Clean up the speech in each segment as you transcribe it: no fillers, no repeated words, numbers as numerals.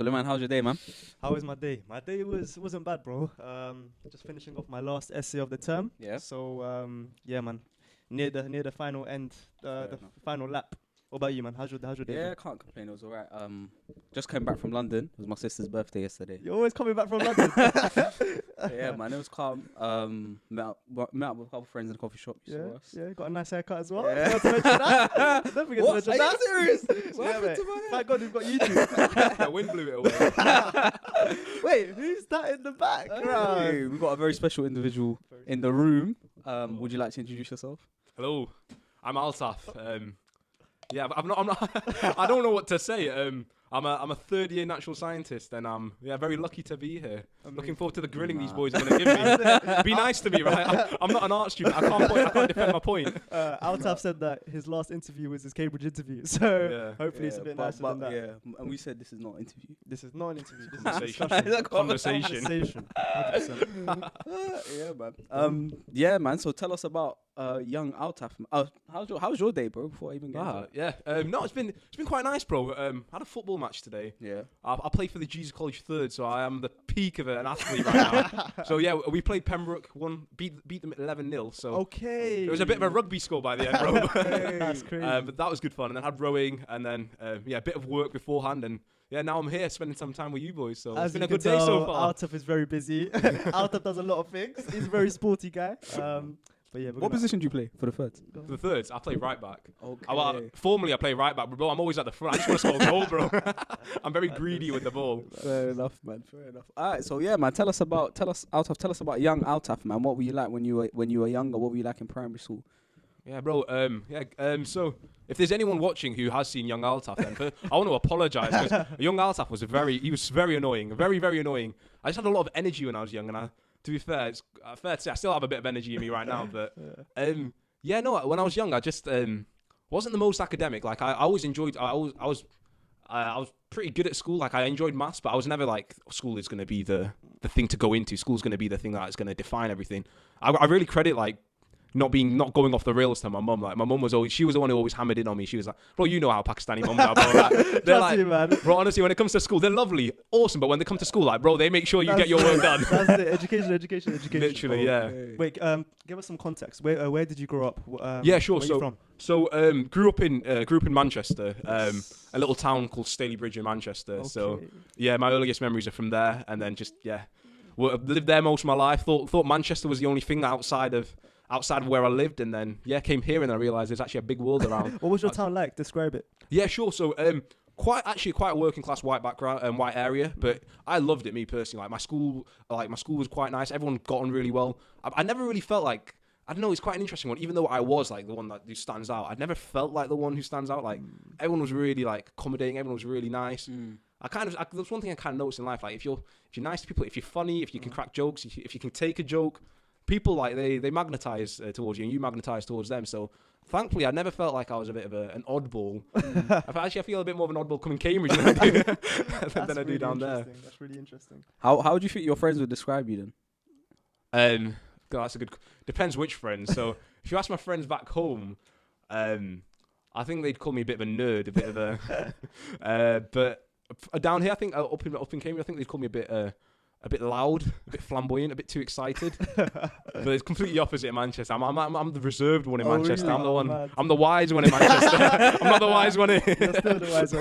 Sulaiman, how's your day, man? How was my day? My day wasn't bad, bro. Just finishing off my last essay of the term. Yeah. So yeah, man. Near the final end, the final lap. What about you, man? How's your day? Yeah, can't complain. It was alright. Just came back from London. It was my sister's birthday yesterday. You're always coming back from London. Yeah, man, it was calm. Met up with a couple of friends in a coffee shop. Yeah, got a nice haircut as well. Yeah. Don't forget to mention that. Don't forget to mention that. serious? Yeah, mate. Thank God we've got YouTube. The wind blew it away. Wait, who's that in the back? Hey, we've got a very special individual in the room. Would you like to introduce yourself? Hello, I'm Altaf. Yeah, I'm not. I don't know what to say. I'm a third year natural scientist, and I'm very lucky to be here. I'm looking forward to the grilling these boys are gonna give me. Be nice to me, right? I'm not an art student. I can't defend my point. Altaf said that his last interview was his Cambridge interview, so hopefully it's a bit nicer than that. Yeah, and we said this is not an interview. This is not an interview. This Conversation. Conversation. 100%. Yeah, man. Yeah, man. So tell us about young Altaf. How's your day, bro? Before I even get into it. No, it's been quite nice, bro. Had a football match today. Yeah. I play for the Jesus College Third, so I am the peak of an athlete right now. So yeah, we played Pembroke, beat them at 11-0. So okay. it was a bit of a rugby score by the end, bro. That's crazy. But that was good fun, and then had rowing, and then a bit of work beforehand, and yeah, now I'm here spending some time with you boys. So it's been a good day so far. Altaf is very busy. Altaf does a lot of things. He's a very sporty guy. But yeah, what position do you play for the Thirds? For the Thirds, I play right back. Okay. Formerly I play right back, but bro, I'm always at the front. I just want to score a goal, bro. I'm very greedy with the ball. Fair enough, man. Fair enough. All right, so yeah, man. Tell us about young Altaf, man. What were you like when you were younger? What were you like in primary school? Yeah, bro. So if there's anyone watching who has seen young Altaf, then I want to apologise because young Altaf was very annoying, very annoying. I just had a lot of energy when I was young, and to be fair, it's fair to say I still have a bit of energy in me right now. But when I was young, I just wasn't the most academic. Like I always enjoyed. I was pretty good at school. Like I enjoyed maths, but I was never like school is going to be the thing to go into. School's going to be the thing that is going to define everything. I really credit like not going off the rails to my mum. Like my mum was the one who always hammered in on me. She was like, bro, you know how Pakistani mums are, bro. Like, they're like, man. Bro, honestly, when it comes to school, they're lovely, awesome. But when they come to school, like, bro, they make sure you get your work done. That's it. Education. Literally, yeah. Wait, give us some context. Where did you grow up? Yeah, sure. Where are you from? So grew up in Manchester, a little town called Stalybridge in Manchester. Okay. So yeah, my earliest memories are from there, and then just lived there most of my life. Thought Manchester was the only thing outside of where I lived, and then came here and I realised there's actually a big world around. What was your town like? Describe it. Yeah, sure. So quite a working class white background and white area, but I loved it, me personally. Like my school was quite nice. Everyone got on really well. I never really felt like, I don't know, it's quite an interesting one. Even though I was like the one who stands out, I never felt like the one who stands out. Like everyone was really like accommodating. Everyone was really nice. There's one thing I kind of noticed in life. Like if you're nice to people, if you're funny, if you can crack jokes, if you can take a joke, people like they magnetize towards you, and you magnetize towards them. So thankfully, I never felt like I was a bit of an oddball. I feel a bit more of an oddball coming Cambridge than I do down there. That's really interesting. How do you think your friends would describe you then? That's a good. Depends which friends. So if you ask my friends back home, I think they'd call me a bit of a nerd, a bit of a. But down here, I think up in Cambridge, I think they'd call me a bit loud, a bit flamboyant, a bit too excited. But it's completely opposite in Manchester. I'm the reserved one in Manchester. Really? I'm the one. Mad. I'm the wise one in Manchester. I'm not the wise one here. You're still the wise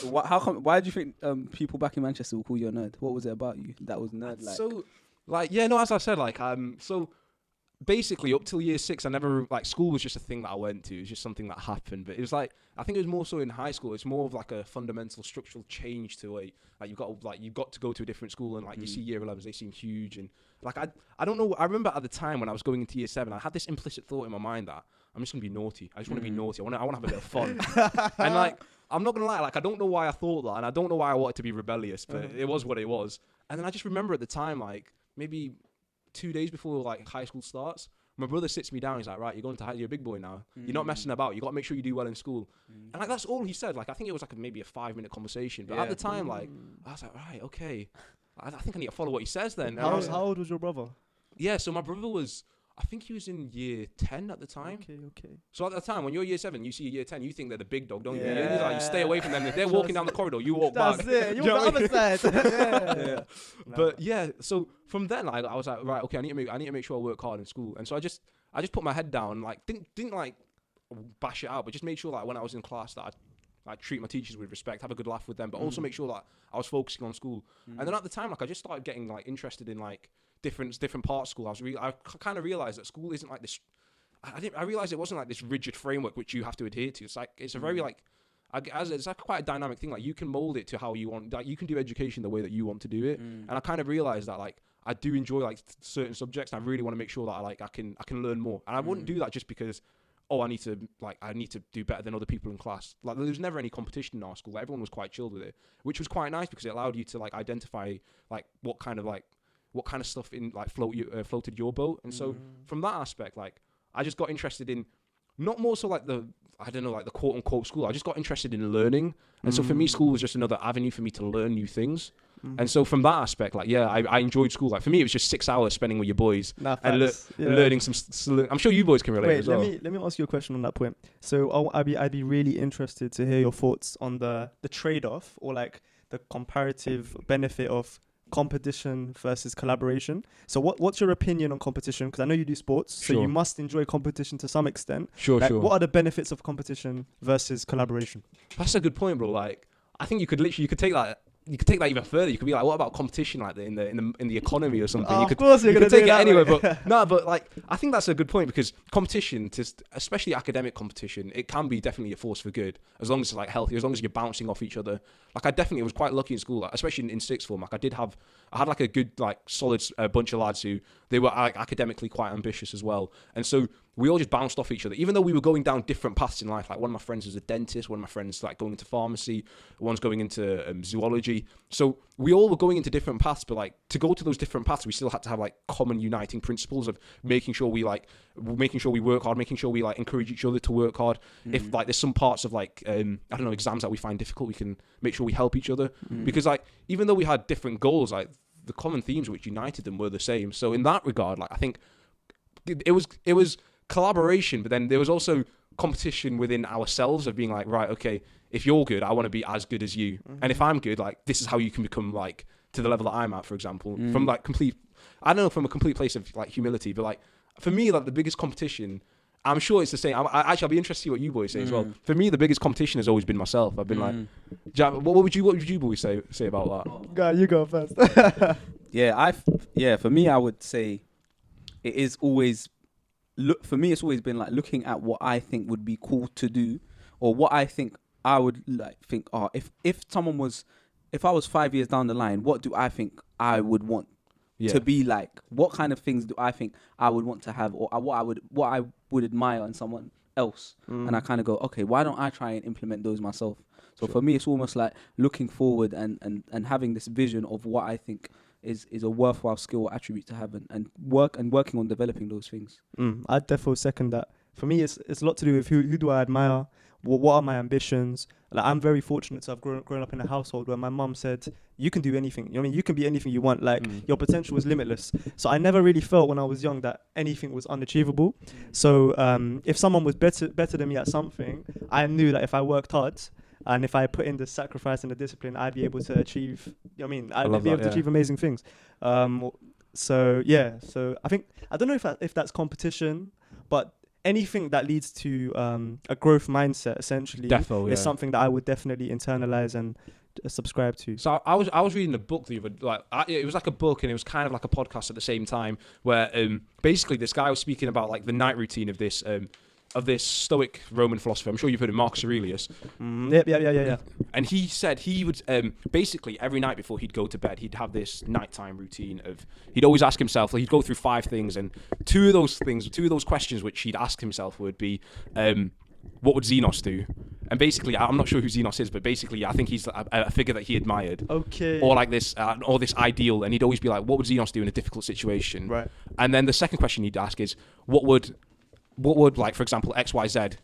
one. Why do you think people back in Manchester will call you a nerd? What was it about you that was nerd like? So, as I said, so basically up till year 6, I never, school was just a thing that I went to. It was just something that happened. But it was I think it was more so in high school. It's more of like a fundamental structural change to it. You've got to go to a different school, and you see year 11s, they seem huge. And I don't know. I remember at the time when I was going into year 7, I had this implicit thought in my mind that I'm just going to be naughty. I just want to be naughty. I want to have a bit of fun. And I'm not going to lie, I don't know why I thought that, and I don't know why I wanted to be rebellious, but it was what it was. And then I just remember at the time, maybe 2 days before high school starts, my brother sits me down. He's like, right, you're going to you're a big boy now. You're not messing about. You got to make sure you do well in school. And that's all he said. I think it was maybe a 5-minute conversation. But at the time, I was like, right, okay. I think I need to follow what he says then. How old was your brother? Yeah, so my brother was, I think he was in year 10 at the time. Okay. So at the time, when you're year 7, you see year 10, you think they're the big dog, don't you? Yeah. You're like, you stay away from them. If they're walking down the corridor, you walk That's back. it. You're Do you know on the what I other side. yeah. But yeah, so from then, like, I was like, right, okay, I need to make sure I work hard in school. And so I just put my head down, like, didn't like bash it out, but just made sure, like, when I was in class that I treat my teachers with respect, have a good laugh with them, but also make sure that I was focusing on school. And then at the time, like, I just started getting like interested in like different parts of school. I kind of realized that school isn't like this. I realized it wasn't like this rigid framework which you have to adhere to. It's like it's a very like. It's like quite a dynamic thing. Like you can mold it to how you want. Like you can do education the way that you want to do it. And I kind of realized that like I do enjoy like certain subjects. And I really want to make sure that I can learn more. And I wouldn't do that just because I need to do better than other people in class. Like there was never any competition in our school. Like, everyone was quite chilled with it, which was quite nice because it allowed you to like identify like what kind of stuff in like floated your boat. And so from that aspect, like I just got interested in not more so like the quote unquote school. I just got interested in learning. And so for me, school was just another avenue for me to learn new things. And so from that aspect, like, yeah, I enjoyed school. Like for me, it was just 6 hours spending with your boys and learning some. I'm sure you boys can relate as well. Let me ask you a question on that point. So I'd be really interested to hear your thoughts on the trade-off or like the comparative benefit of competition versus collaboration. So what's your opinion on competition? Because I know you do sports, so you must enjoy competition to some extent. Sure. What are the benefits of competition versus collaboration? That's a good point, bro. Like I think you could take that. You could take that even further. You could be like, what about competition, like in the economy or something? Of course, you're gonna take it that anywhere. way. But no, but like I think that's a good point because competition, especially academic competition, it can be definitely a force for good as long as it's like healthy, as long as you're bouncing off each other. Like I definitely was quite lucky in school, like, especially in sixth form. Like I had like a good like solid bunch of lads who they were like academically quite ambitious as well, and so we all just bounced off each other, even though we were going down different paths in life. Like one of my friends was a dentist, one of my friends like going into pharmacy, one's going into zoology. So we all were going into different paths, but like to go to those different paths, we still had to have like common uniting principles of making sure we work hard, making sure we like encourage each other to work hard. If like there's some parts of like exams that we find difficult, we can make sure we help each other because like even though we had different goals, like the common themes which united them were the same. So in that regard, like I think it was collaboration, but then there was also competition within ourselves of being like, right, okay, if you're good, I want to be as good as you. And if I'm good, like this is how you can become like to the level that I'm at, for example, from like from a complete place of like humility. But like for me, like the biggest competition, I'm sure it's the same. I'll be interested to see what you boys say as well. For me, the biggest competition has always been myself. I've been like, what would you boys say about that? God, you go first. For me, I would say it is always. For me, it's always been like looking at what I think would be cool to do, or what I think I would like think. Oh, if I was 5 years down the line, what do I think I would want to be like? What kind of things do I think I would want to have, or what I would admire in someone else? And I kind of go, okay, why don't I try and implement those myself? So for me, it's almost like looking forward and having this vision of what I think is a worthwhile skill or attribute to have and working on developing those things. I'd definitely second that. For me, it's a lot to do with who do I admire, what are my ambitions. Like I'm very fortunate to have grown up in a household where my mum said, you can do anything. You know what I mean? You can be anything you want. Like your potential is limitless. So I never really felt when I was young that anything was unachievable. So if someone was better than me at something, I knew that if I worked hard, and if I put in the sacrifice and the discipline, I'd be able to achieve, you know what I mean? I'd be able to achieve amazing things. So I think, I don't know if that's competition, but anything that leads to a growth mindset, essentially, is something that I would definitely internalize and subscribe to. So I was reading a book the other, it was like a book and it was kind of like a podcast at the same time, where basically this guy was speaking about like the night routine of this Stoic Roman philosopher. I'm sure you've heard of Marcus Aurelius. Yeah. And he said he would basically every night before he'd go to bed, he'd have this nighttime routine of he'd always ask himself. Like, he'd go through 5 things, and two of those questions which he'd ask himself would be, what would Xenos do? And basically, I'm not sure who Xenos is, but basically, I think he's a figure that he admired. Okay. Or like this, or this ideal, and he'd always be like, what would Xenos do in a difficult situation? Right. And then the second question he'd ask is, what would like, for example, XYZ,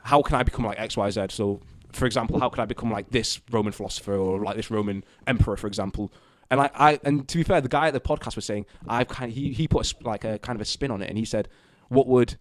how can I become like XYZ? So, for example, how could I become like this Roman philosopher or like this Roman emperor, for example? And and to be fair, the guy at the podcast was saying, he put a kind of a spin on it, and he said, what would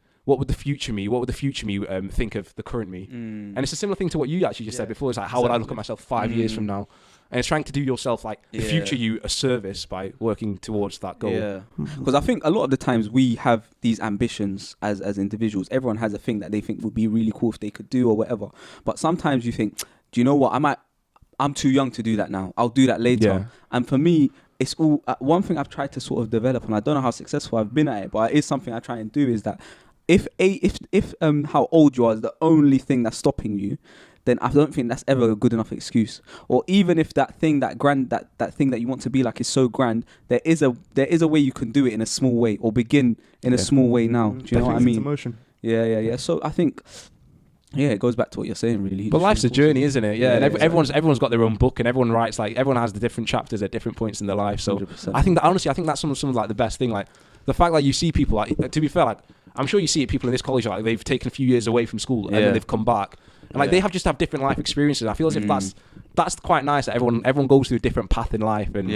the future me? What would the future me think of the current me? And it's a similar thing to what you actually just said before. It's like, how would I look at myself 5 years from now? And it's trying to do yourself, like, the future you a service by working towards that goal. Yeah, because I think a lot of the times we have these ambitions as individuals. Everyone has a thing that they think would be really cool if they could do or whatever. But sometimes you think, do you know what? I'm too young to do that now. I'll do that later. Yeah. And for me, it's all one thing I've tried to sort of develop, and I don't know how successful I've been at it, but it is something I try and do, is that if how old you are is the only thing that's stopping you, then I don't think that's ever a good enough excuse. Or even if that thing, that thing that you want to be like is so grand, there is a way you can do it in a small way, or begin in a small way now. Do you know what I mean? Emotion. Yeah. So I think, it goes back to what you're saying, really. But life's a journey, isn't it? Yeah, and exactly. everyone's got their own book, and everyone writes, like, everyone has the different chapters at different points in their life. So 100%. I think that, honestly, that's some of like the best thing. Like, the fact that you see people, like, to be fair, like, I'm sure you see it, people in this college, like, they've taken a few years away from school and then they've come back, and like they have different life experiences. I feel as if that's quite nice that everyone goes through a different path in life and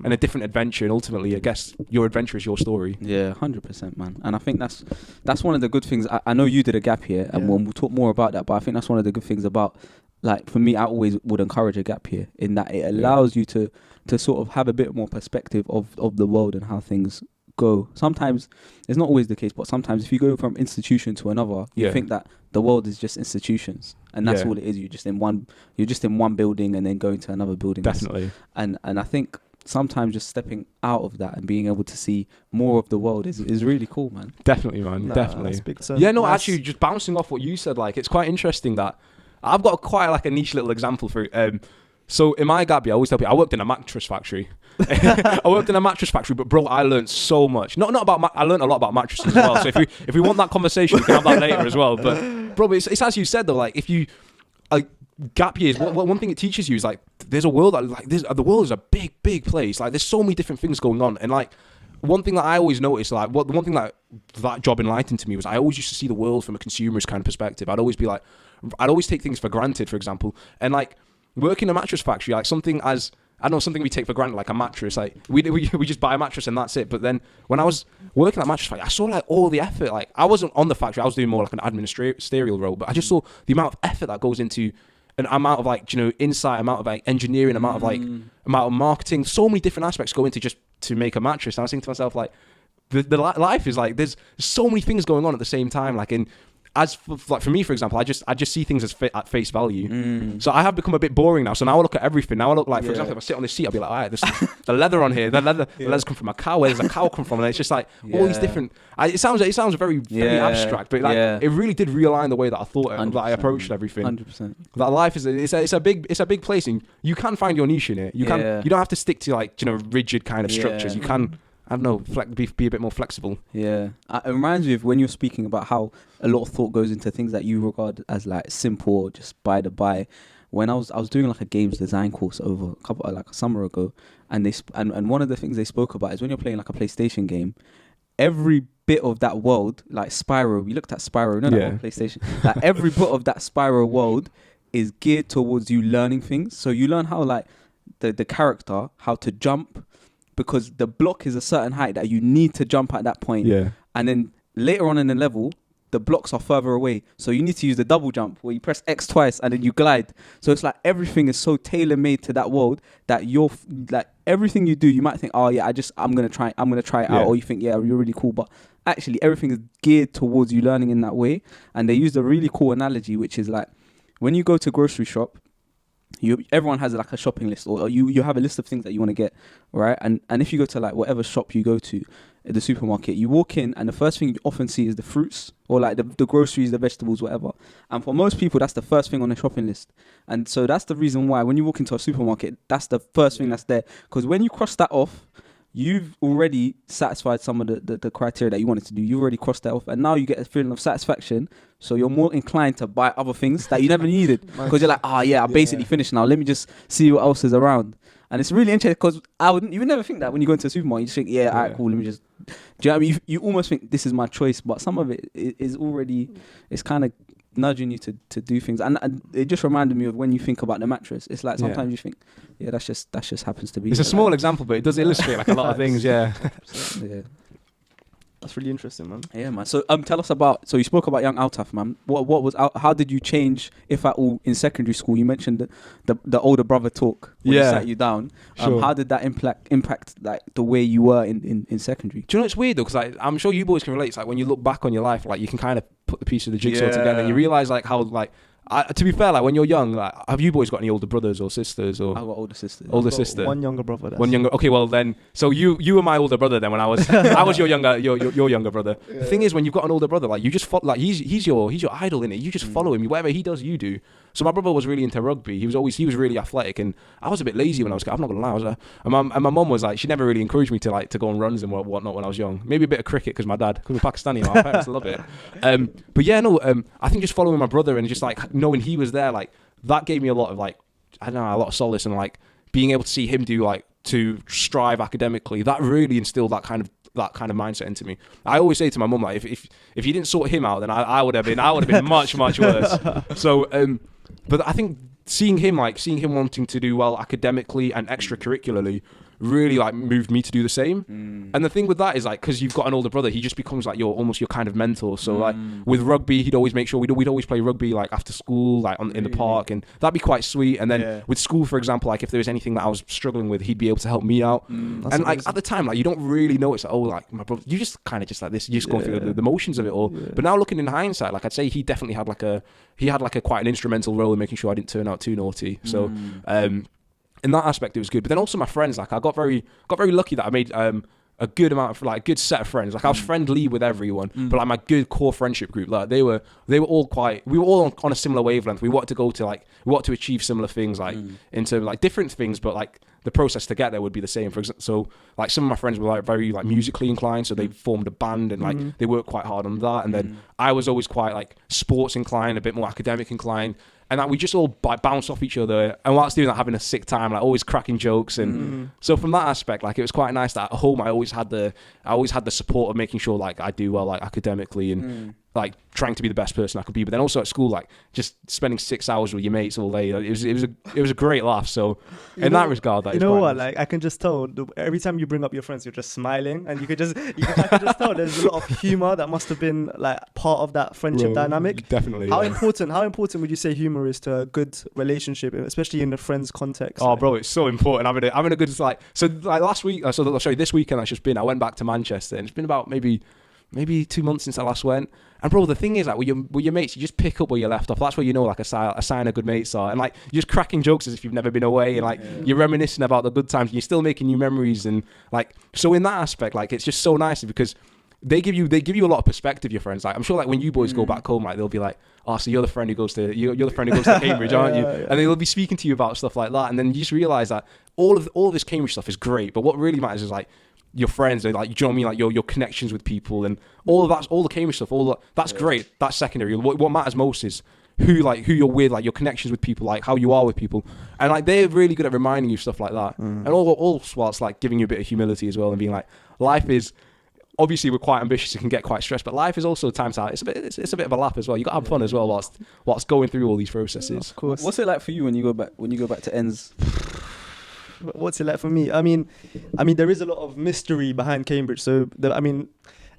a different adventure, and ultimately, I guess your adventure is your story. Yeah, 100%, man. And I think that's one of the good things. I know you did a gap year, and we'll talk more about that. But I think that's one of the good things about, like, for me, I always would encourage a gap year, in that it allows you to sort of have a bit more perspective of the world and how things go. Sometimes it's not always the case, but sometimes if you go from institution to another, you think that the world is just institutions, and that's all it is. You're just in one building and then going to another building. Definitely. And I think sometimes just stepping out of that and being able to see more of the world is really cool, man. Definitely, man. Definitely. Actually, just bouncing off what you said, like, it's quite interesting that I've got quite like a niche little example for so in my gap year, I always tell people I worked in a mattress factory. But bro, I learned so much. Not about I learned a lot about mattresses as well. So if we want that conversation, we can have that later as well. But bro, it's as you said though, like, if you gap years, one thing it teaches you is, like, there's a world that, like, the world is a big place. Like, there's so many different things going on, and, like, one thing that I always noticed, like, the one thing that job enlightened to me was I always used to see the world from a consumerist kind of perspective. I'd always take things for granted, for example, and, like, working in a mattress factory, like, something we take for granted, like a mattress, like we just buy a mattress and that's it. But then when I was working at a mattress factory, I saw, like, all the effort. Like, I wasn't on the factory, I was doing more like an administrative role, but I just saw the amount of effort that goes into an amount of, like, insight, amount of, like, engineering, amount of marketing. So many different aspects go into just to make a mattress. And I was thinking to myself, like, the life is like, there's so many things going on at the same time. Like, for me, for example, I just see things at face value. So I have become a bit boring now. So now I look at everything. Now I look, like, for example, if I sit on this seat, I'll be like, all right, there's the leather on here. The leather's come from a cow. Where does a cow come from? And it's just like all these different. It sounds very abstract, but, like, it really did realign the way that I thought that I approached everything. 100%. That life is it's a big place, and you can find your niche in it. You don't have to stick to, like, rigid kind of structures. You can, I don't know, be a bit more flexible. Yeah. It reminds me of when you're speaking about how a lot of thought goes into things that you regard as, like, simple or just by the by. When I was doing, like, a games design course over a summer ago, and one of the things they spoke about is when you're playing, like, a PlayStation game, every bit of that world, like Spyro, we looked at Spyro, that on PlayStation. Like, every bit of that Spyro world is geared towards you learning things. So you learn how, like, the character, how to jump, because the block is a certain height that you need to jump at that point. Yeah. And then later on in the level, the blocks are further away. So you need to use the double jump where you press X twice and then you glide. So it's like everything is so tailor-made to that world that you're, like, everything you do, you might think, oh yeah, I'm going to try it out. Or you think, yeah, you're really cool. But actually everything is geared towards you learning in that way. And they used a really cool analogy, which is like, when you go to grocery shop, everyone has, like, a shopping list, or you have a list of things that you want to get, right? And if you go to, like, whatever shop you go to, the supermarket, you walk in and the first thing you often see is the fruits, or, like, the groceries, the vegetables, whatever. And for most people, that's the first thing on the shopping list. And so that's the reason why when you walk into a supermarket, that's the first thing that's there. Because when you cross that off, you've already satisfied some of the criteria that you wanted to do. You've already crossed that off, and now you get a feeling of satisfaction. So you're more inclined to buy other things that you never needed, because you're like, I basically finished now. Let me just see what else is around. And it's really interesting because you would never think that when you go into a supermarket. You just think, yeah, all right, cool, let me just. Do you know what I mean? You almost think this is my choice, but some of it is already, it's kind of nudging you to do things. And it just reminded me of when you think about the mattress. It's like sometimes you think, yeah, that just happens to be. It's a small example, but it does illustrate like a lot of things. Yeah. Yeah. That's really interesting, man. Yeah, man. So tell us about. So you spoke about young Altaf, man. What was how did you change, if at all, in secondary school? You mentioned the older brother talk when he sat you down. How did that impact like the way you were in secondary? Do you know it's weird though? Because I'm sure you boys can relate. It's like when you look back on your life, like you can kind of put the piece of the jigsaw together, and you realize like how like. To be fair, like when you're young, like, have you boys got any older brothers or sisters? Or I've got older sisters. Older sister. One younger brother. One younger. Okay, well then, so you were my older brother then when I was your younger brother. Yeah. The thing is, when you've got an older brother, like you just follow, like he's your idol in it. You just follow him. Whatever he does, you do. So my brother was really into rugby. He was really athletic, and I was a bit lazy when I was. I'm not gonna lie. And my mum was like, she never really encouraged me to go on runs and whatnot when I was young. Maybe a bit of cricket because we're Pakistani. My parents love it. But yeah, no. I think just following my brother and just like knowing he was there, like that gave me a lot of like a lot of solace, and like being able to see him do like to strive academically. That really instilled that kind of mindset into me. I always say to my mum, like if you didn't sort him out, then I would have been much worse. So but I think seeing him wanting to do well academically and extracurricularly really like moved me to do the same. And the thing with that is like, because you've got an older brother, he just becomes like your kind of mentor. So like with rugby, he'd always make sure we'd always play rugby like after school, like in the park, and that'd be quite sweet. And then with school, for example, like if there was anything that I was struggling with, he'd be able to help me out. And amazing. Like at the time, like you don't really know it's like, oh, like my brother, you just kind of just like this, you just going through the motions of it all. But now looking in hindsight, like I'd say he definitely had quite an instrumental role in making sure I didn't turn out too naughty. So in that aspect, it was good. But then also my friends, like I got very lucky that I made a good amount of like a good set of friends. Like I was friendly with everyone, but like my good core friendship group, like we were all on a similar wavelength. We wanted to achieve similar things, like into like different things, but like the process to get there would be the same. For example, so like some of my friends were like very like musically inclined, so they formed a band and like they worked quite hard on that. And then I was always quite like sports inclined, a bit more academic inclined. And that we just all like bounce off each other, and whilst doing that, having a sick time, like always cracking jokes, and so from that aspect, like it was quite nice that at home I always had the support of making sure like I do well like academically and like trying to be the best person I could be. But then also at school, like just spending 6 hours with your mates all day, like, it was a great laugh. So in that regard, that you know what, nice. Like I can just tell every time you bring up your friends, you're just smiling, and I can just tell there's a lot of humor that must have been like part of that friendship dynamic. Definitely. How important would you say humor is to a good relationship, especially in the friends context? Oh, like, bro, it's so important. Having a good this weekend that's just been, I went back to Manchester, and it's been about maybe 2 months since I last went. And bro, the thing is, like with your mates, you just pick up where you left off. That's where you know like a sign of good mates are. And like you're just cracking jokes as if you've never been away, and like you're reminiscing about the good times, and you're still making new memories. And like so in that aspect, like it's just so nice because they give you a lot of perspective. Your friends, like I'm sure, like when you boys go back home, like they'll be like, oh, so you're the friend who goes to Cambridge, aren't you? And they'll be speaking to you about stuff like that, and then you just realize that all of this Cambridge stuff is great, but what really matters is like your friends, and like, do you know what I mean? Like your connections with people, and all of that's all the Cambridge stuff. That's great. That's secondary. What matters most is who you're with, like your connections with people, like how you are with people, and like they're really good at reminding you stuff like that, and all whilst like giving you a bit of humility as well, and being like, life is. Obviously, we're quite ambitious. It can get quite stressed, but life is also times out. It's a bit of a laugh as well. You got to have fun as well whilst going through all these processes. Of course. What's it like for you when you go back to ends? What's it like for me? I mean, there is a lot of mystery behind Cambridge. So,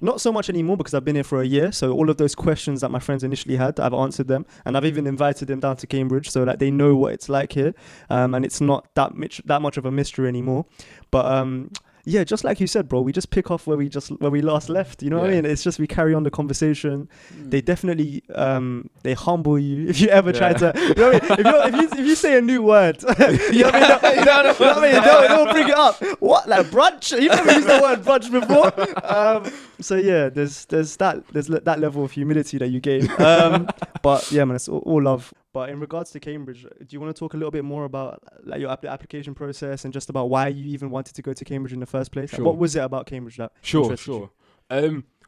not so much anymore because I've been here for a year. So all of those questions that my friends initially had, I've answered them, and I've even invited them down to Cambridge so that they know what it's like here, and it's not that much of a mystery anymore. But yeah, just like you said, bro, we just pick off where we last left. You know what I mean? It's just we carry on the conversation. They definitely they humble you if you ever try to. You know what I mean? If you say a new word, you know what I mean? They'll bring it up. What, like brunch? You've never used the word brunch before. So yeah, there's that level of humility that you gain. But yeah, man, it's all love. But in regards to Cambridge, do you want to talk a little bit more about like your application process and just about why you even wanted to go to Cambridge in the first place? Sure. Like, what was it about Cambridge that Sure.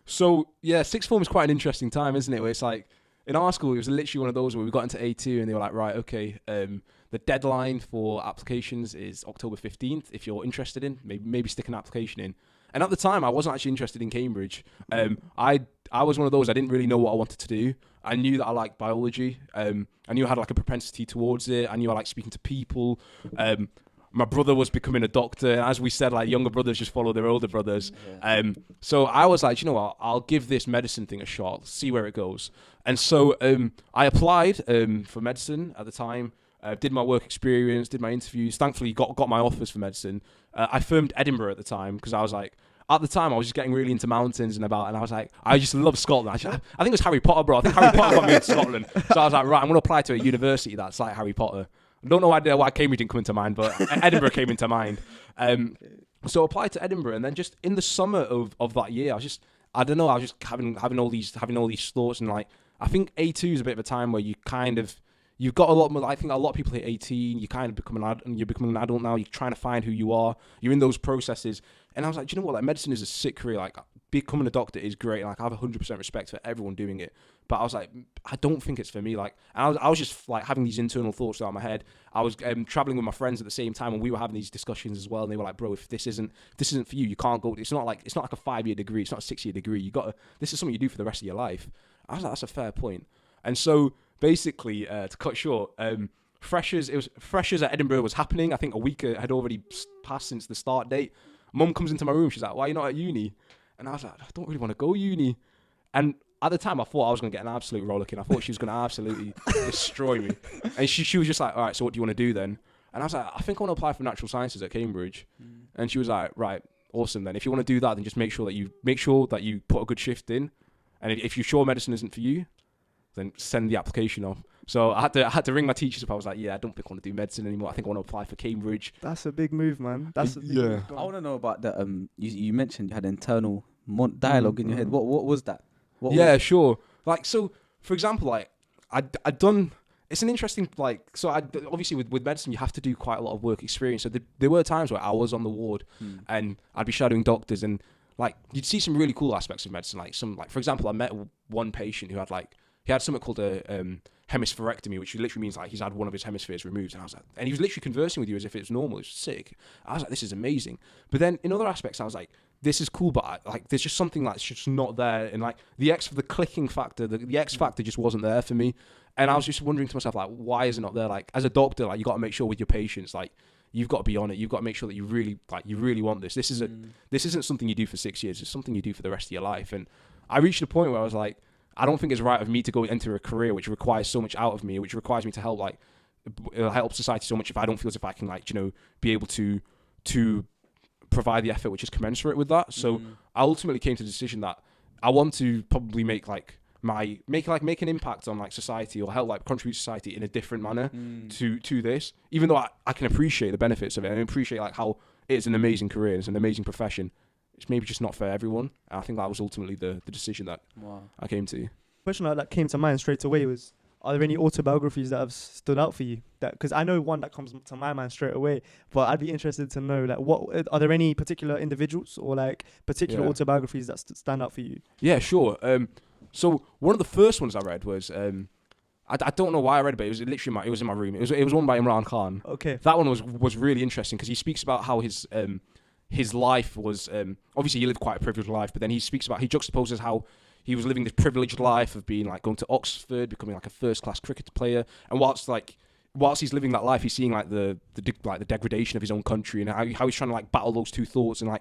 So yeah, sixth form is quite an interesting time, isn't it? Where it's like in our school, it was literally one of those where we got into A2 and they were like, right, okay, the deadline for applications is October 15th. If you're interested in, maybe stick an application in. And at the time, I wasn't actually interested in Cambridge. I was one of those, I didn't really know what I wanted to do. I knew that I liked biology. I knew I had like a propensity towards it. I knew I liked speaking to people. My brother was becoming a doctor. And as we said, like younger brothers just follow their older brothers. Yeah. So I was like, you know what, I'll give this medicine thing a shot, see where it goes. And so I applied for medicine at the time. Did my work experience, did my interviews. Thankfully, got my offers for medicine. I firmed Edinburgh at the time because I was like, at the time, I was just getting really into mountains and I was like, I just love Scotland. I think it was Harry Potter, bro. I think Harry Potter got me into Scotland. So I was like, right, I'm going to apply to a university that's like Harry Potter. I don't know why Cambridge didn't come into mind, but Edinburgh came into mind. So I applied to Edinburgh, and then just in the summer of that year, I was just having all these thoughts, and like I think A2 is a bit of a time where you've got a lot more. I think a lot of people hit 18. You kind of becoming an adult now. You're trying to find who you are. You're in those processes. And I was like, do you know what? Like, medicine is a sick career. Like, becoming a doctor is great. Like, I have 100% respect for everyone doing it. But I was like, I don't think it's for me. Like, and I was just like having these internal thoughts out of my head. I was traveling with my friends at the same time, and we were having these discussions as well. And they were like, bro, if this isn't for you, you can't go. It's not like a 5-year degree. It's not a 6-year degree. This is something you do for the rest of your life. I was like, that's a fair point. And so basically, to cut short, freshers at Edinburgh was happening. I think a week had already passed since the start date. Mum comes into my room. She's like, why are you not at uni? And I was like, I don't really want to go uni. And at the time, I thought I was going to get an absolute rollicking. I thought she was going to absolutely destroy me. And she was just like, all right, so what do you want to do then? And I was like, I think I want to apply for natural sciences at Cambridge. And she was like, right, awesome then. If you want to do that, then just make sure that you put a good shift in. And if you're sure medicine isn't for you, then send the application off. So I had to ring my teachers up. I was like, yeah, I don't think I want to do medicine anymore. I think I want to apply for Cambridge. That's a big move, man. That's a big move. I want to know about that. You mentioned you had internal dialogue in your head. What was that? Sure. Like, so for example, like I'd done. It's an interesting So I obviously with medicine you have to do quite a lot of work experience. So there were times where I was on the ward and I'd be shadowing doctors, and like you'd see some really cool aspects of medicine. Like for example, I met one patient who had something called a hemispherectomy, which literally means like he's had one of his hemispheres removed. And I was like, and he was literally conversing with you as if it's normal. It's sick. I was like, this is amazing. But then in other aspects, I was like, this is cool, but there's just something that's just not there. And like the clicking factor, the X factor just wasn't there for me. And I was just wondering to myself, like, why is it not there? Like as a doctor, like you got to make sure with your patients, like you've got to be on it. You've got to make sure that you really want this. This isn't something you do for 6 years. It's something you do for the rest of your life. And I reached a point where I was like, I don't think it's right of me to go into a career which requires so much out of me, which requires me to help society so much if I don't feel as if I can be able to provide the effort which is commensurate with that. So I ultimately came to the decision that I want to probably make an impact on society, or help contribute to society in a different manner to this, even though I can appreciate the benefits of it and appreciate how it's an amazing career, it's an amazing profession. It's maybe just not for everyone. And I think that was ultimately the decision that I came to. Question that came to mind straight away was, are there any autobiographies that have stood out for you? Because I know one that comes to my mind straight away, but I'd be interested to know, what are there any particular individuals or particular autobiographies that stand out for you? Yeah, sure. So one of the first ones I read was, I don't know why I read it, but it was literally it was in my room. It was one by Imran Khan. Okay. That one was really interesting because he speaks about how his life was, obviously he lived quite a privileged life, but then he juxtaposes how he was living this privileged life of being going to Oxford, becoming a first-class cricket player, and whilst he's living that life, he's seeing the degradation of his own country, and how he's trying to battle those two thoughts, and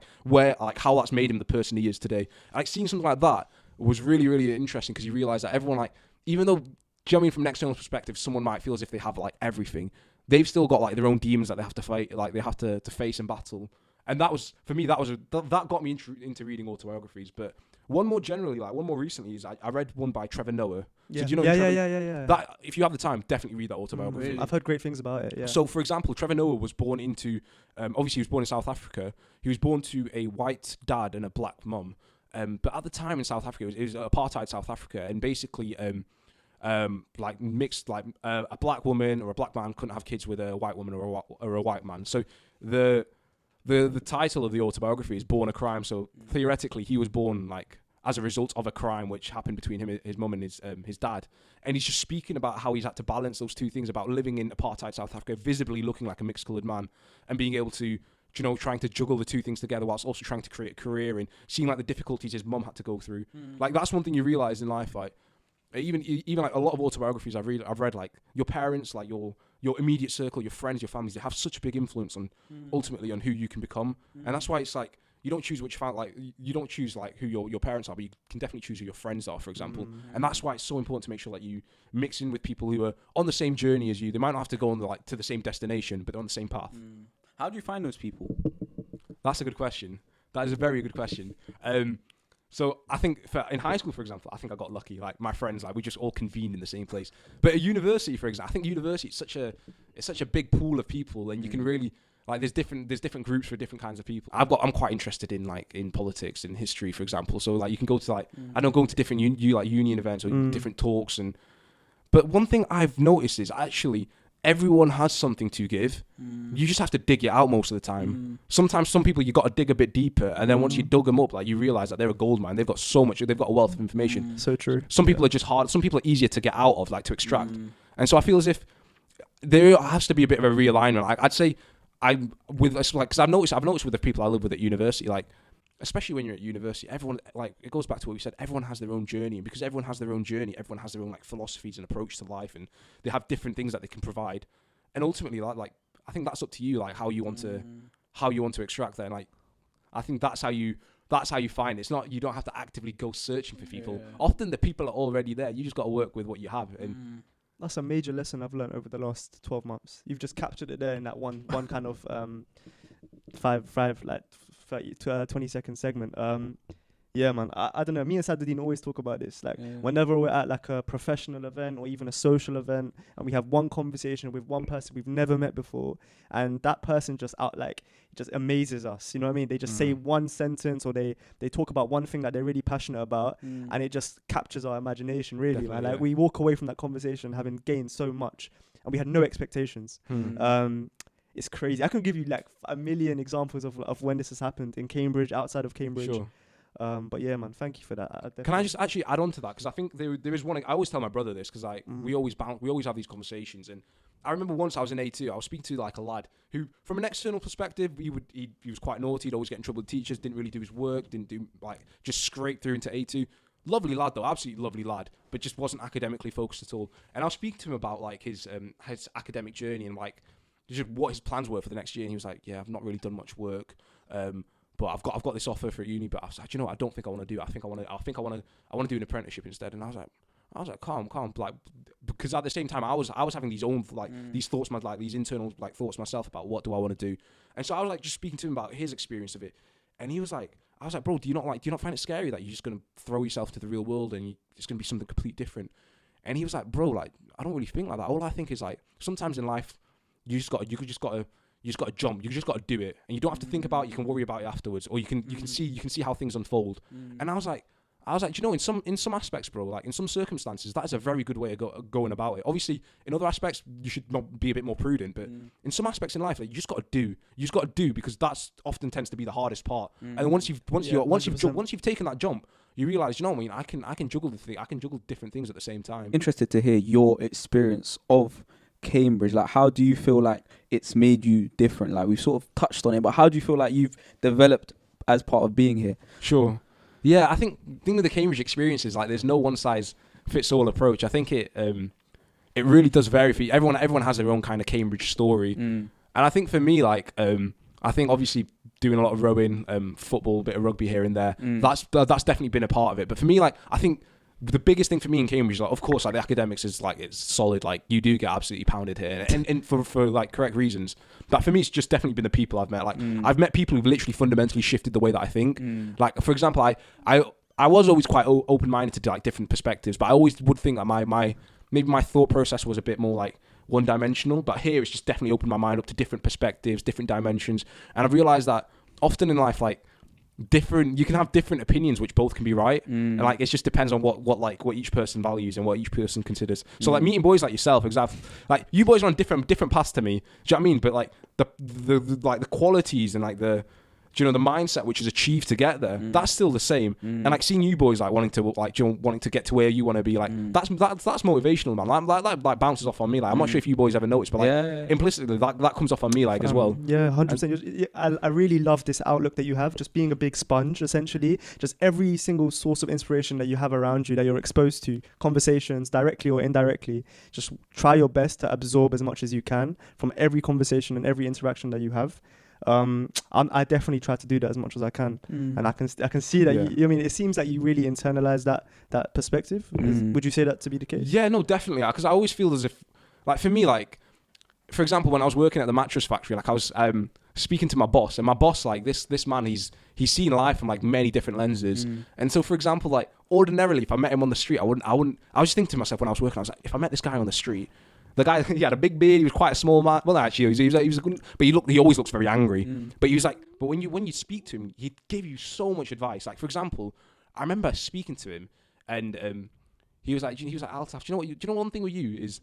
how that's made him the person he is today. Seeing something like that was really, really interesting because you realise that everyone, even though, do you know what I mean, from an external perspective, someone might feel as if they have everything, they've still got their own demons that they have to fight, they have to face and battle. And that was, for me, that got me into reading autobiographies. But one more recently is I read one by Trevor Noah. Yeah. So do you know Yeah. That, if you have the time, definitely read that autobiography. Really? I've heard great things about it, yeah. So, for example, Trevor Noah was born into, obviously he was born in South Africa. He was born to a white dad and a black mum. But at the time in South Africa, it was apartheid South Africa. And basically, mixed, a black woman or a black man couldn't have kids with a white woman or a white man. So the title of the autobiography is Born a Crime. So theoretically, he was born as a result of a crime which happened between him, his mum, and his dad. And he's just speaking about how he's had to balance those two things, about living in apartheid South Africa, visibly looking like a mixed coloured man, and being able to, trying to juggle the two things together whilst also trying to create a career, and seeing like the difficulties his mum had to go through. Like that's one thing you realise in life, like even like a lot of autobiographies I've read, like your parents, like your immediate circle, your friends, your families, they have such a big influence on ultimately on who you can become. And that's why it's like you don't choose you don't choose like who your parents are, but you can definitely choose who your friends are, for example. And that's why it's so important to make sure that you mix in with people who are on the same journey as you. They might not have to go on to the same destination, but they're on the same path. How do you find those people? That's a good question. That is a very good question. So I think in high school, for example, I think I got lucky. Like my friends, like we just all convened in the same place. But at university, for example, I think university it's such a big pool of people, and you can really like there's different groups for different kinds of people. I'm quite interested in politics and history, for example. So like you can go to going to different union events or different talks, but one thing I've noticed is actually everyone has something to give. You just have to dig it out most of the time. Sometimes some people you got to dig a bit deeper, and then once you dug them up, like you realize that they're a gold mine. They've got so much. They've got a wealth of information. So true. Some people are just hard. Some people are easier to get out of, like to extract. And so I feel as if there has to be a bit of a realignment. I'd say because I've noticed with the people I live with at university, like especially when you're at university, everyone, like it goes back to what we said, everyone has their own journey, and because everyone has their own journey, everyone has their own like philosophies and approach to life, and they have different things that they can provide. And ultimately, like I think that's up to you, like how you want to extract that. And like I think that's how you find it. It's not, you don't have to actively go searching for people. Often the people are already there. You just got to work with what you have. And that's a major lesson I've learned over the last 12 months. You've just captured it there in that one kind of 20-second segment. Yeah, man. I don't know. Me and Saadadeen always talk about this. Like, whenever we're at like a professional event or even a social event, and we have one conversation with one person we've never met before, and that person just amazes us. You know what I mean? They just say one sentence, or they talk about one thing that they're really passionate about, and it just captures our imagination. Really, Definitely, man. Like we walk away from that conversation having gained so much, and we had no expectations. It's crazy. I can give you like a million examples of when this has happened in Cambridge, outside of Cambridge. Sure. But yeah, man, thank you for that. Can I just actually add on to that? Because I think there is one. I always tell my brother this, because like we always have these conversations. And I remember once I was in A2, I was speaking to like a lad who, from an external perspective, he was quite naughty. He'd always get in trouble with teachers. Didn't really do his work. Didn't do just scrape through into A2. Lovely lad though, absolutely lovely lad, but just wasn't academically focused at all. And I was speaking to him about like his academic journey and like just what his plans were for the next year. And he was like, "Yeah, I've not really done much work. But I've got this offer for uni, but I was like, I don't think I want to do it. I think I want to do an apprenticeship instead." And I was like, calm, like, because at the same time I was having these own these thoughts, these internal like thoughts myself about what do I want to do. And so I was like just speaking to him about his experience of it, and he was like, I was like, "Bro, do you not find it scary that you're just gonna throw yourself to the real world and it's gonna be something completely different?" And he was like, "Bro, like I don't really think like that. All I think is like sometimes in life you just gotta jump. You just gotta do it, and you don't have to think about it. You can worry about it afterwards, or you can see how things unfold." And I was like, in some aspects, bro, like in some circumstances, that is a very good way of going about it. Obviously, in other aspects, you should not be a bit more prudent, but in some aspects in life, like, you just gotta do, because that's often tends to be the hardest part. And once you've taken that jump, you realize, you know what I mean? I can juggle different things at the same time. Interested to hear your experience of Cambridge. Like, how do you feel like it's made you different? Like, we've sort of touched on it, but how do you feel like you've developed as part of being here? Sure. Yeah, I think the thing with the Cambridge experience is like there's no one size fits all approach. I think it really does vary for you. Everyone has their own kind of Cambridge story. And I think for me, like I think obviously doing a lot of rowing, football, a bit of rugby here and there, that's definitely been a part of it. But for me, like, I think the biggest thing for me in Cambridge, like, of course, like the academics is like, it's solid. Like, you do get absolutely pounded here, and for like correct reasons. But for me, it's just definitely been the people I've met. Like, I've met people who've literally fundamentally shifted the way that I think. Like, for example, I was always quite open-minded to like different perspectives, but I always would think that my thought process was a bit more like one-dimensional. But here, it's just definitely opened my mind up to different perspectives, different dimensions, and I've realized that often in life, like, you can have different opinions which both can be right, and like it just depends on what each person values and what each person considers. So like meeting boys like yourself, example, like you boys are on different paths to me, do you know what I mean? But like the qualities and like the you know, the mindset which is achieved to get there, that's still the same. And like seeing you boys like wanting to get to where you want to be, like that's motivational, man. Like bounces off on me. Like I'm not sure if you boys ever noticed, but like implicitly that comes off on me like as well. Yeah, 100%. I really love this outlook that you have, just being a big sponge essentially. Just every single source of inspiration that you have around you that you're exposed to, conversations directly or indirectly, just try your best to absorb as much as you can from every conversation and every interaction that you have. I definitely try to do that as much as I can, and I can see that. I mean, it seems like you really internalize that perspective. Would you say that to be the case? Yeah, no, definitely. Because I always feel as if, like, for me, like, for example, when I was working at the mattress factory, like I was speaking to my boss, and my boss, like this man, he's seen life from like many different lenses. And so, for example, like ordinarily, if I met him on the street, I wouldn't. I was just thinking to myself when I was working, I was like, if I met this guy on the street. The guy, he had a big beard. He was quite a small man. Well, actually, he was a good, but he always looks very angry. But he was like, but when you speak to him, he'd give you so much advice. Like, for example, I remember speaking to him, and he was like, Altaf, do you know one thing with you is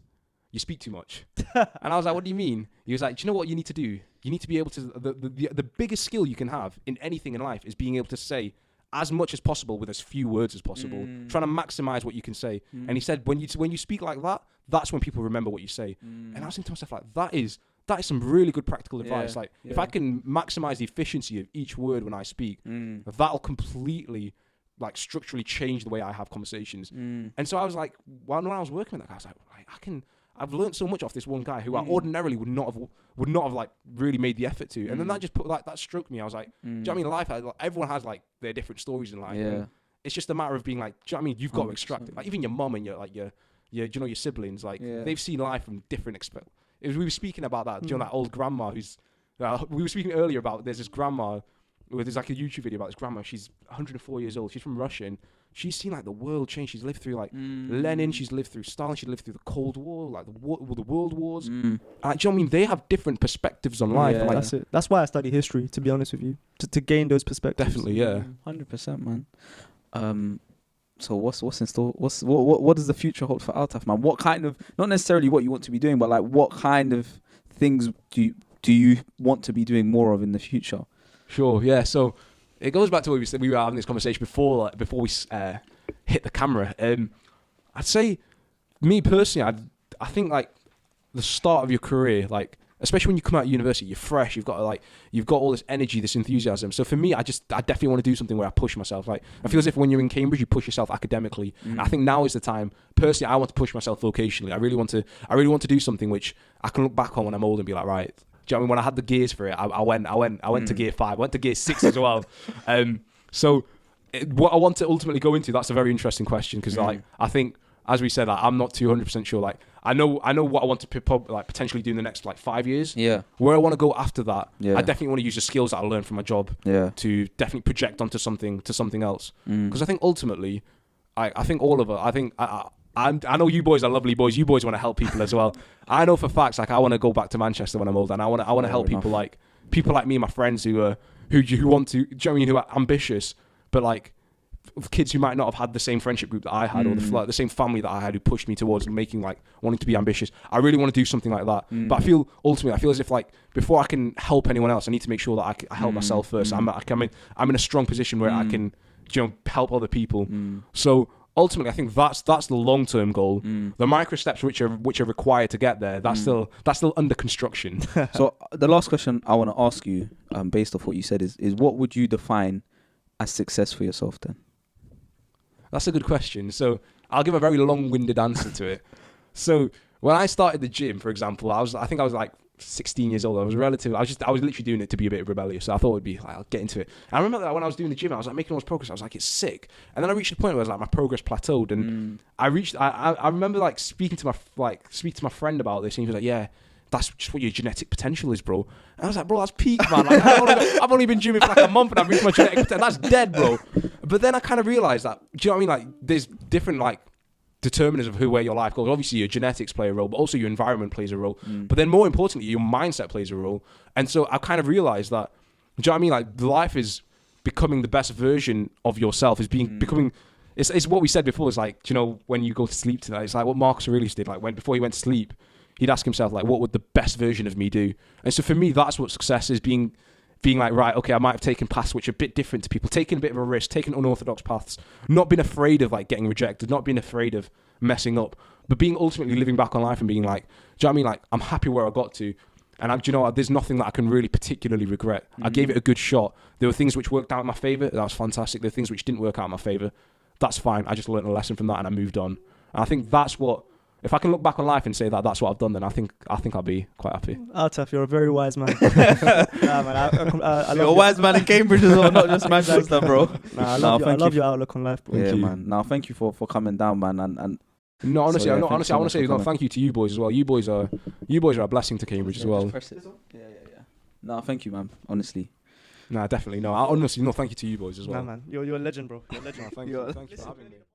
you speak too much. And I was like, what do you mean? He was like, do you know what you need to do? You need to be able to, the biggest skill you can have in anything in life is being able to say as much as possible with as few words as possible, trying to maximize what you can say. And he said, when you speak like that, that's when people remember what you say. And I was thinking to myself, like, that is some really good practical advice. Like, if I can maximize the efficiency of each word when I speak, that'll completely, like, structurally change the way I have conversations. And so I was like, when I was working with that guy, I was like, I've learned so much off this one guy who I ordinarily would not have like really made the effort to. And then that just that struck me. I was like, do you know what I mean? Life, like, everyone has like their different stories in life. Yeah. It's just a matter of being like, do you know what I mean? You've got to extract it. Like, even your mum and your siblings, like they've seen life from different we were speaking about that, you know, that old grandma who's, we were speaking earlier about, there's this grandma, there's like a YouTube video about this grandma, she's 104 years old, she's from Russia, and she's seen like the world change. She's lived through like Lenin, she's lived through Stalin, she's lived through the Cold War, like the world wars. Do you know what I mean? They have different perspectives on life. Yeah, like, that's it. That's why I study history, to be honest with you, to gain those perspectives. Definitely, yeah. 100%, man. So what's in store? What does the future hold for Altaf, man? What kind of, not necessarily what you want to be doing, but like what kind of things do you want to be doing more of in the future? Sure, yeah. So it goes back to what we said. We were having this conversation before we hit the camera. I'd say, me personally, I think like the start of your career, like especially when you come out of university, you're fresh. You've got all this energy, this enthusiasm. So for me, I definitely want to do something where I push myself. Like I feel as if when you're in Cambridge, you push yourself academically. I think now is the time. Personally, I want to push myself vocationally. I really want to do something which I can look back on when I'm old and be like, right. Do you know what I mean? When I had the gears for it, I went to gear 5. I went to gear 6 as well. So what I want to ultimately go into, that's a very interesting question, because like I think, as we said, like, I'm not 200% sure. Like I know what I want to potentially do in the next like 5 years. Yeah. Where I want to go after that, I definitely want to use the skills that I learned from my job to definitely project onto something else. Because I think ultimately, I think all of us, I know you boys are lovely boys. You boys want to help people as well. I know for facts, like I want to go back to Manchester when I'm old, and I want to help people like me and my friends who want to, do you know what I mean, who are ambitious, but like kids who might not have had the same friendship group that I had, or the same family that I had, who pushed me towards wanting to be ambitious. I really want to do something like that. But I feel as if like before I can help anyone else, I need to make sure that I help myself first. I'm in a strong position where I can, you know, help other people. So ultimately, I think that's the long-term goal. The micro steps which are required to get there, that's still under construction. So the last question I want to ask you, based off what you said, is what would you define as success for yourself then? That's a good question. So I'll give a very long-winded answer to it. So when I started the gym, for example, I think I was like 16 years old. I was literally doing it to be a bit rebellious. So I thought it'd be like, I'll get into it. And I remember that when I was doing the gym, I was like making all this progress. I was like, it's sick. And then I reached a point where I was like, my progress plateaued. And I remember like speaking to my friend about this, and he was like, yeah, that's just what your genetic potential is, bro. And I was like, bro, that's peak, man. Like, I've only been gymming for like a month and I've reached my genetic potential. That's dead, bro. But then I kind of realized that, do you know what I mean? Like, there's different like determinants of where your life goes. Obviously, your genetics play a role, but also your environment plays a role. But then more importantly, your mindset plays a role. And so I kind of realized that, do you know what I mean? Like, life is becoming the best version of yourself, is becoming. It's what we said before. It's like, do you know, when you go to sleep tonight, it's like what Marcus Aurelius did. Like, before he went to sleep, he'd ask himself, like, what would the best version of me do? And so for me, that's what success is, being being like, right, okay, I might have taken paths which are a bit different to people, taking a bit of a risk, taking unorthodox paths, not being afraid of like getting rejected, not being afraid of messing up, but being ultimately living back on life and being like, do you know what I mean? Like, I'm happy where I got to. And do you know what? There's nothing that I can really particularly regret. I gave it a good shot. There were things which worked out in my favour. That was fantastic. There were things which didn't work out in my favour. That's fine. I just learned a lesson from that and I moved on. And I think that's what, if I can look back on life and say that that's what I've done, then I think I'll be quite happy. Altaf, you're a very wise man. Nah, man, I You're a wise man in Cambridge as well, not just Manchester, bro. Nah, I love your outlook on life, bro. Yeah, man. Now, thank you for coming down, man. And no, honestly, so, yeah, I want to say thank you to you boys as well. You boys are a blessing to Cambridge as well. Yeah. No, thank you, man. Honestly. Nah, definitely. No, honestly, no, thank you to you boys as well. Nah, man. You're a legend, bro. You're a legend. Thank you for having me.